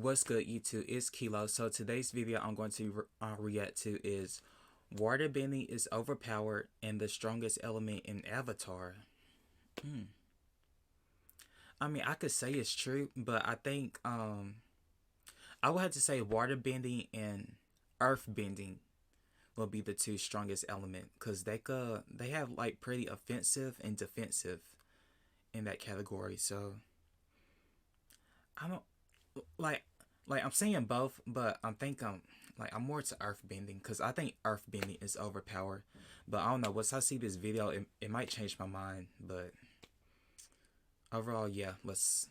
What's good, YouTube? It's Kelo. So today's video I'm going to react to is Waterbending is overpowered and the strongest element in Avatar. Hmm. I mean, I could say it's true, but I think I would have to say waterbending and earthbending will be the two strongest element because they have like pretty offensive and defensive in that category. So I don't like I'm saying both, but I'm think I'm more to earthbending because I think earthbending is overpowered. But I don't know. Once I see this video, it might change my mind. But overall, yeah, let's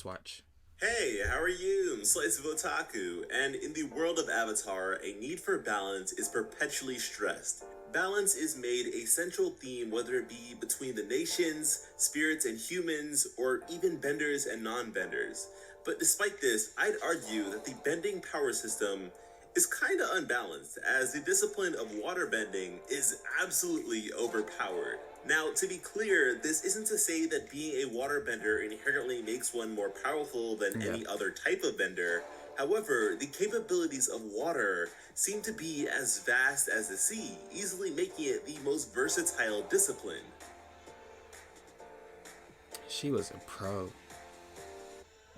watch. Hey, how are you? I'm Slice of Otaku, and in the world of Avatar, a need for balance is perpetually stressed. Balance is made a central theme, whether it be between the nations, spirits and humans, or even benders and non-benders. But despite this, I'd argue that the bending power system is kinda unbalanced, as the discipline of waterbending is absolutely overpowered. Now, to be clear, this isn't to say that being a waterbender inherently makes one more powerful than Yeah. any other type of bender. However, the capabilities of water seem to be as vast as the sea, easily making it the most versatile discipline. She was a pro.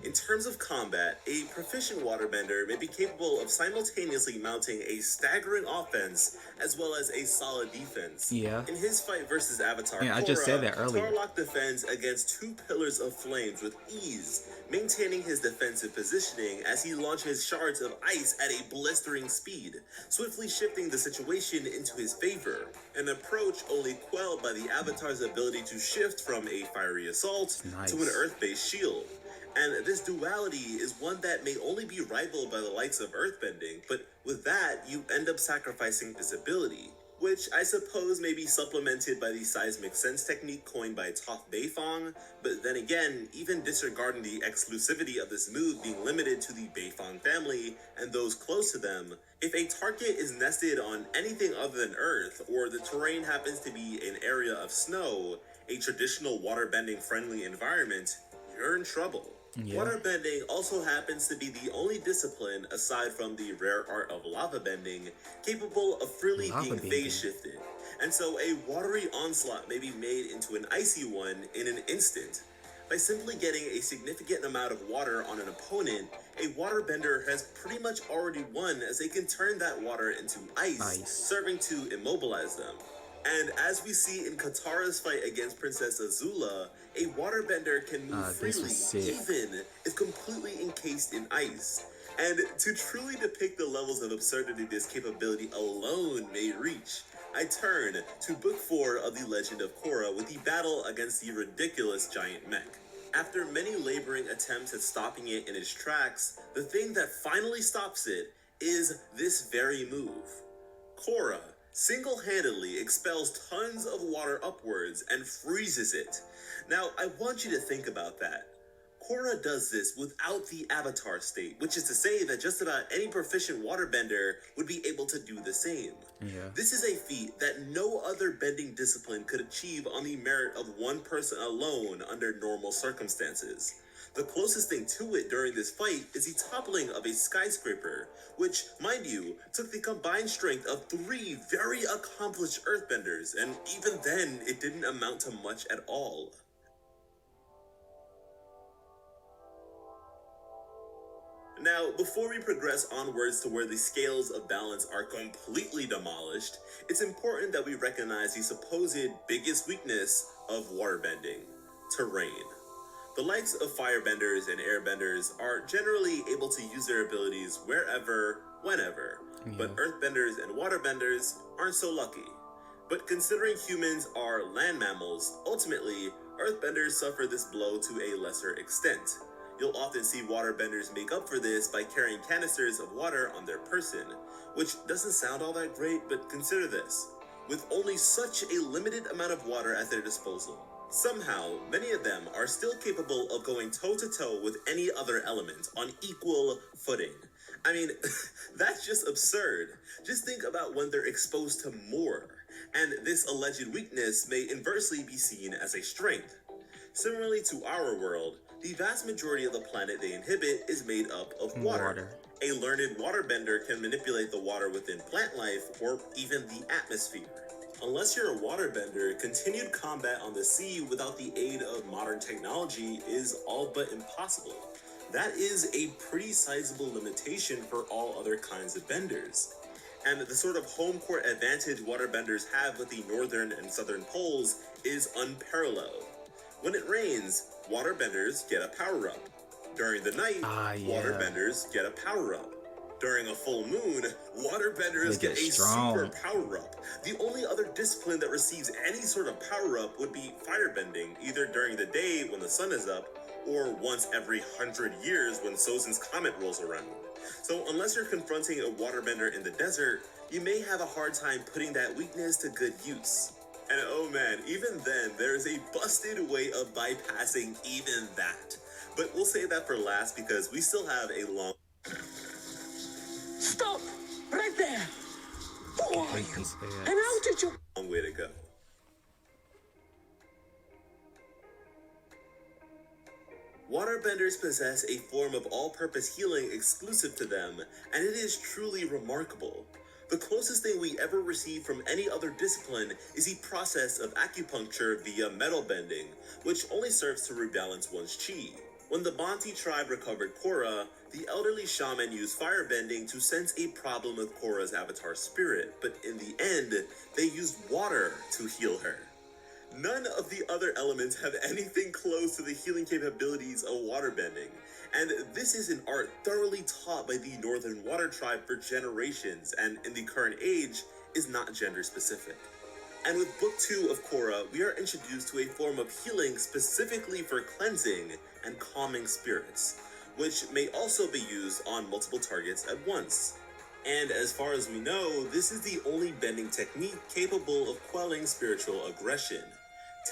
In terms of combat, a proficient waterbender may be capable of simultaneously mounting a staggering offense as well as a solid defense. Yeah. In his fight versus Avatar Yeah, I Korra, just said that earlier. Tarlok defends against two pillars of flames with ease, maintaining his defensive positioning as he launches shards of ice at a blistering speed, swiftly shifting the situation into his favor, an approach only quelled by the Avatar's ability to shift from a fiery assault Nice. to an earth-based shield. And this duality is one that may only be rivaled by the likes of earthbending, but with that, you end up sacrificing visibility, which I suppose may be supplemented by the seismic sense technique coined by Toph Beifong, but then again, even disregarding the exclusivity of this move being limited to the Beifong family and those close to them, if a target is nested on anything other than Earth, or the terrain happens to be an area of snow, a traditional waterbending friendly environment, you're in trouble. Yeah. Waterbending also happens to be the only discipline, aside from the rare art of lava bending, capable of freely being phase shifted. And so a watery onslaught may be made into an icy one in an instant. By simply getting a significant amount of water on an opponent, a waterbender has pretty much already won, as they can turn that water into ice, serving to immobilize them. And as we see in Katara's fight against Princess Azula, a waterbender can move freely, even if completely encased in ice. And to truly depict the levels of absurdity this capability alone may reach, I turn to Book 4 of The Legend of Korra with the battle against the ridiculous giant mech. After many laboring attempts at stopping it in its tracks, the thing that finally stops it is this very move. Korra single-handedly expels tons of water upwards and freezes it. Now, I want you to think about that. Korra does this without the Avatar state, which is to say that just about any proficient waterbender would be able to do the same. Yeah. This is a feat that no other bending discipline could achieve on the merit of one person alone under normal circumstances. The closest thing to it during this fight is the toppling of a skyscraper, which, mind you, took the combined strength of 3 very accomplished earthbenders, and even then, it didn't amount to much at all. Now, before we progress onwards to where the scales of balance are completely demolished, it's important that we recognize the supposed biggest weakness of waterbending: terrain. The likes of firebenders and airbenders are generally able to use their abilities wherever, whenever, but earthbenders and waterbenders aren't so lucky. But considering humans are land mammals, ultimately, earthbenders suffer this blow to a lesser extent. You'll often see waterbenders make up for this by carrying canisters of water on their person, which doesn't sound all that great, but consider this. With only such a limited amount of water at their disposal, somehow, many of them are still capable of going toe-to-toe with any other element on equal footing. I mean, that's just absurd. Just think about when they're exposed to more, and this alleged weakness may inversely be seen as a strength. Similarly to our world, the vast majority of the planet they inhabit is made up of water. A learned waterbender can manipulate the water within plant life or even the atmosphere. Unless you're a waterbender, continued combat on the sea without the aid of modern technology is all but impossible. That is a pretty sizable limitation for all other kinds of benders. And the sort of home court advantage waterbenders have with the northern and southern poles is unparalleled. When it rains, waterbenders get a power-up. During the night, waterbenders get a power-up. During a full moon, waterbenders get a super power-up. The only other discipline that receives any sort of power-up would be firebending, either during the day when the sun is up, or once every 100 years when Sozin's comet rolls around. So unless you're confronting a waterbender in the desert, you may have a hard time putting that weakness to good use. And oh man, even then, there is a busted way of bypassing even that. But we'll save that for last because we still have a long... Stop! Right there! Who are you? And how did you... Long way to go. Waterbenders possess a form of all-purpose healing exclusive to them, and it is truly remarkable. The closest thing we ever receive from any other discipline is the process of acupuncture via metal bending, which only serves to rebalance one's chi. When the Bonte tribe recovered Korra, the elderly shaman used firebending to sense a problem with Korra's avatar spirit, but in the end, they used water to heal her. None of the other elements have anything close to the healing capabilities of waterbending, and this is an art thoroughly taught by the Northern Water Tribe for generations, and in the current age, is not gender specific. And with Book 2 of Korra, we are introduced to a form of healing specifically for cleansing and calming spirits, which may also be used on multiple targets at once. And as far as we know, this is the only bending technique capable of quelling spiritual aggression.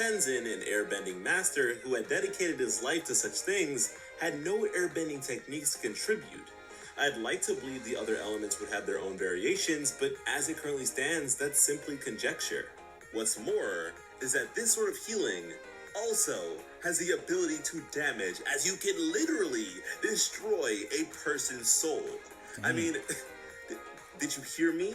Tenzin, an airbending master who had dedicated his life to such things, had no airbending techniques to contribute. I'd like to believe the other elements would have their own variations, but as it currently stands, that's simply conjecture. What's more, is that this sort of healing also has the ability to damage, as you can literally destroy a person's soul. I mean, did you hear me?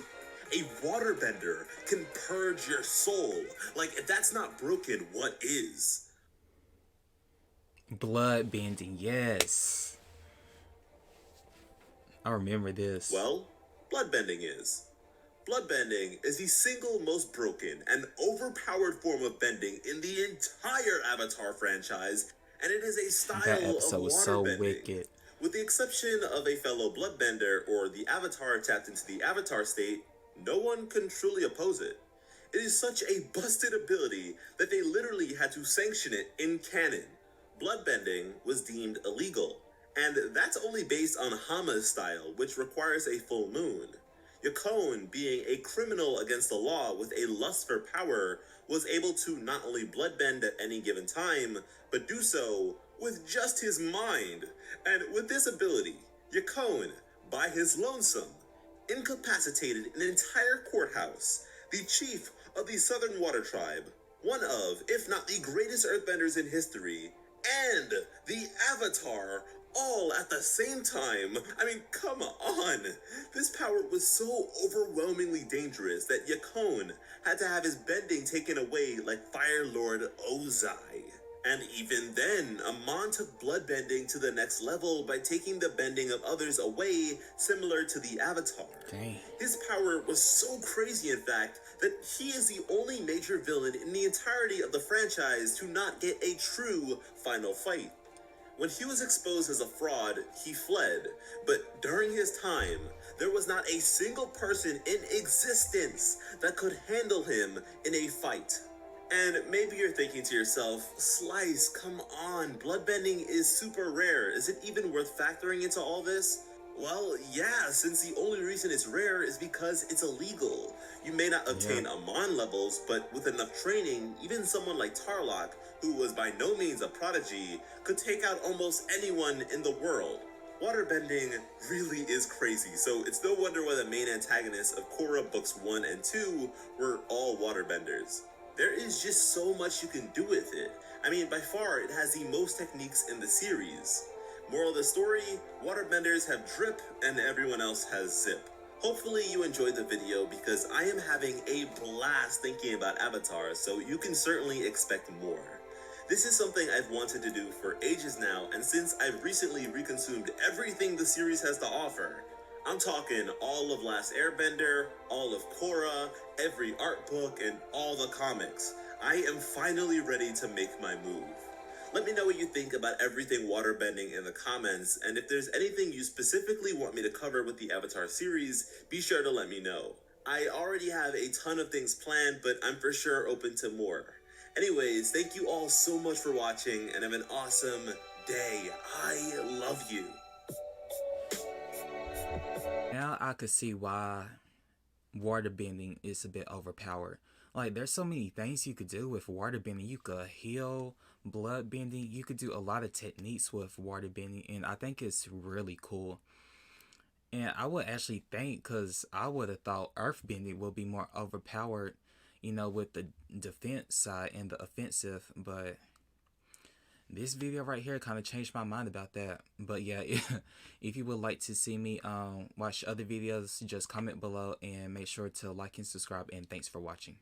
A waterbender can purge your soul. Like, if that's not broken, what is? Blood bending, yes. I remember this. Well, bloodbending is. Bloodbending is the single most broken and overpowered form of bending in the entire Avatar franchise, and it is a style that episode of was so waterbending. wicked. With the exception of a fellow bloodbender or the Avatar tapped into the Avatar state, no one can truly oppose it. It is such a busted ability that they literally had to sanction it in canon. Bloodbending was deemed illegal, and that's only based on Hama's style, which requires a full moon. Yakone, being a criminal against the law with a lust for power, was able to not only bloodbend at any given time, but do so with just his mind. And with this ability, Yakone, by his lonesome, incapacitated an entire courthouse, the chief of the Southern Water Tribe, one of, if not the greatest earthbenders in history, and the Avatar, all at the same time. I mean, come on. This power was so overwhelmingly dangerous that Yakone had to have his bending taken away like Fire Lord Ozai. And even then, Amon took bloodbending to the next level by taking the bending of others away, similar to the Avatar. Dang. His power was so crazy, in fact, that he is the only major villain in the entirety of the franchise to not get a true final fight. When he was exposed as a fraud, he fled, but during his time, there was not a single person in existence that could handle him in a fight. And maybe you're thinking to yourself, Slice, come on, bloodbending is super rare. Is it even worth factoring into all this? Well, yeah, since the only reason it's rare is because it's illegal. You may not obtain Amon levels, but with enough training, even someone like Tarlok, who was by no means a prodigy, could take out almost anyone in the world. Waterbending really is crazy, so it's no wonder why the main antagonists of Korra Books 1 and 2 were all waterbenders. There is just so much you can do with it. I mean, by far, it has the most techniques in the series. Moral of the story, waterbenders have drip and everyone else has zip. Hopefully you enjoyed the video because I am having a blast thinking about Avatar, so you can certainly expect more. This is something I've wanted to do for ages now, and since I've recently reconsumed everything the series has to offer, I'm talking all of Last Airbender, all of Korra, every art book, and all the comics. I am finally ready to make my move. Let me know what you think about everything waterbending in the comments, and if there's anything you specifically want me to cover with the Avatar series, be sure to let me know. I already have a ton of things planned, but I'm for sure open to more. Anyways, thank you all so much for watching, and have an awesome day. I love you. Now I could see why waterbending is a bit overpowered. Like, there's so many things you could do with waterbending. You could heal, blood bending. You could do a lot of techniques with waterbending, and I think it's really cool. And I would actually think, because I would have thought earthbending would be more overpowered, you know, with the defense side and the offensive, but this video right here kind of changed my mind about that. But yeah, if you would like to see me watch other videos, just comment below and make sure to like and subscribe, and thanks for watching.